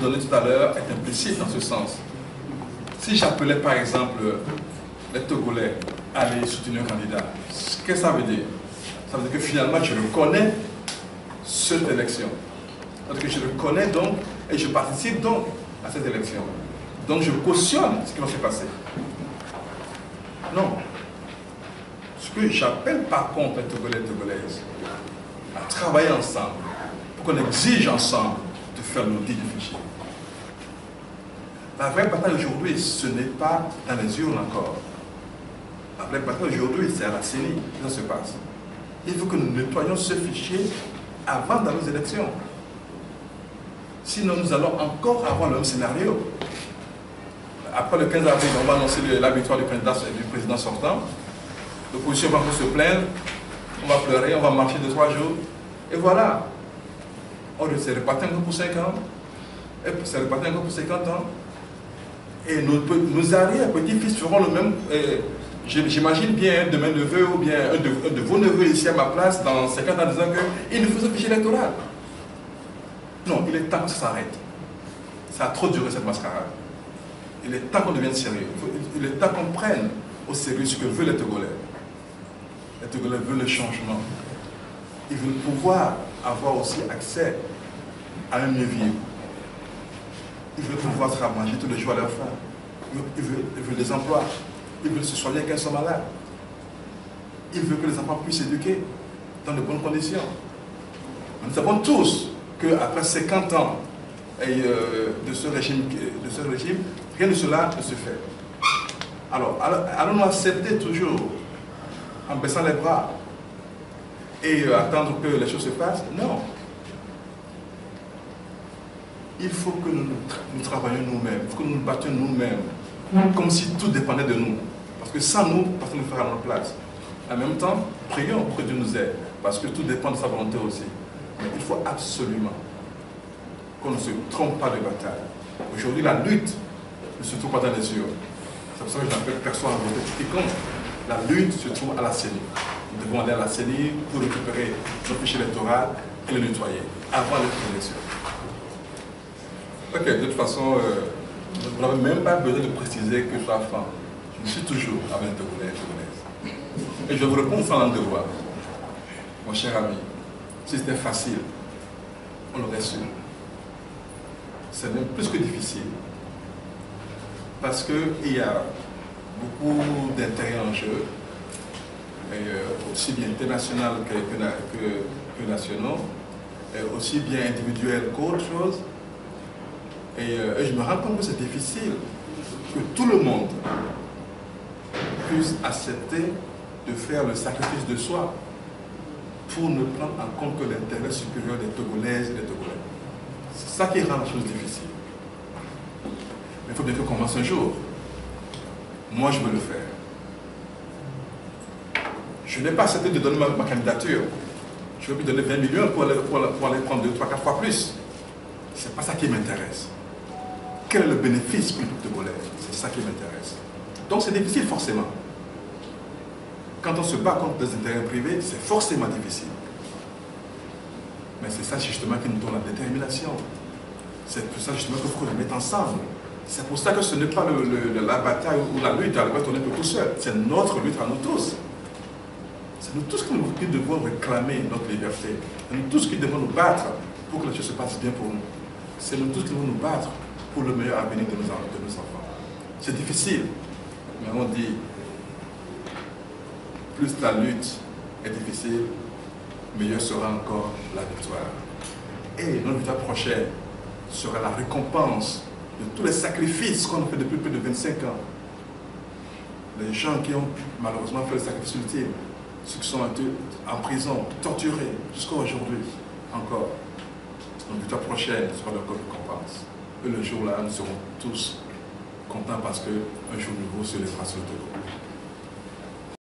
donné tout à l'heure est implicite dans ce sens. Si j'appelais par exemple les Togolais à aller soutenir un candidat, qu'est-ce que ça veut dire? Ça veut dire que finalement je le connais, cette élection. Ça veut dire que je le connais donc et je participe donc à cette élection. Donc je cautionne ce qui va se passer. Non. Ce que j'appelle par contre les Togolais et Togolaises à travailler ensemble, pour qu'on exige ensemble de faire l'audit du fichier. La vraie bataille aujourd'hui, ce n'est pas dans les urnes encore. La vraie bataille aujourd'hui, c'est à la CENI que ça se passe. Il faut que nous nettoyions ce fichier avant d'aller aux élections. Sinon, nous allons encore avoir le même scénario. Après le 15 avril, on va annoncer la victoire du président sortant. L'opposition va se plaindre, on va pleurer, on va marcher 2-3 jours. Et voilà. On s'est reparti encore pour 5 ans. Et c'est reparti encore pour 50 ans. Et nos arrière-petits-fils feront le même. J'imagine bien de mes neveux ou bien un de vos neveux ici à ma place dans 50 ans en disant qu'il nous faut ce fichier électoral. Non, il est temps que ça s'arrête. Ça a trop duré cette mascarade. Il est temps qu'on devienne sérieux. Il est temps qu'on prenne au sérieux ce que veulent les Togolais. Les Togolais veulent le changement. Ils veulent pouvoir avoir aussi accès à un mieux vivre. Ils veulent pouvoir travailler tous les jours à leur faim. Ils veulent des emplois. Ils veulent se soigner quand ils sont malades. Ils veulent que les enfants puissent s'éduquer dans de bonnes conditions. Nous savons tous qu'après 50 ans de ce régime, rien de cela ne se fait. Alors, allons-nous accepter toujours en baissant les bras et attendre que les choses se passent? Non. Il faut que nous travaillions nous-mêmes, il faut que nous nous battions nous-mêmes, comme si tout dépendait de nous. Parce que sans nous, personne ne fera notre place. En même temps, prions pour que Dieu nous aide, parce que tout dépend de sa volonté aussi. Mais il faut absolument qu'on ne se trompe pas de bataille. Aujourd'hui, la lutte ne se trouve pas dans les urnes. C'est pour ça que je n'appelle personne à voter pour quiconque. La lutte se trouve à la CENI. Nous devons aller à la CENI pour récupérer notre fichier électoral et le nettoyer avant les élections. Ok, de toute façon, vous n'avez même pas besoin de préciser que je sois franc. Je suis toujours avec les Togolais et Togolaises. Et je vous réponds sans langue de bois. Mon cher ami, si c'était facile, on l'aurait su. C'est même plus que difficile. Parce qu'il y a beaucoup d'intérêts en jeu, et aussi bien international que nationaux, et aussi bien individuels qu'autre chose. Et je me rends compte que c'est difficile que tout le monde puisse accepter de faire le sacrifice de soi pour ne prendre en compte que l'intérêt supérieur des Togolaises et des Togolais. C'est ça qui rend la chose difficile. Mais il faut bien qu'on commence un jour. Moi, je veux le faire. Je n'ai pas accepté de donner ma candidature. Je veux lui donner 20 millions pour aller prendre 2, 3, 4 fois plus. Ce n'est pas ça qui m'intéresse. Quel est le bénéfice pour le peuple togolais? C'est ça qui m'intéresse. Donc c'est difficile forcément. Quand on se bat contre des intérêts privés, c'est forcément difficile. Mais c'est ça justement qui nous donne la détermination. C'est pour ça justement qu'il faut qu'on la mette ensemble. C'est pour ça que ce n'est pas la bataille ou la lutte à laquelle on est tout seul. C'est notre lutte à nous tous. C'est nous tous qui devons réclamer notre liberté. C'est nous tous qui devons nous battre pour que les choses se passent bien pour nous. C'est nous tous qui devons nous battre pour le meilleur avenir de nos enfants. C'est difficile, mais on dit, plus la lutte est difficile, meilleure sera encore la victoire. Et notre victoire prochaine sera la récompense de tous les sacrifices qu'on a fait depuis plus de 25 ans. Les gens qui ont malheureusement fait le sacrifice ultime, ceux qui sont en prison, torturés, jusqu'à aujourd'hui encore. Notre victoire prochaine sera leur récompense. Et le jour-là, nous serons tous contents parce qu'un jour nouveau se lèvera sur le Togo.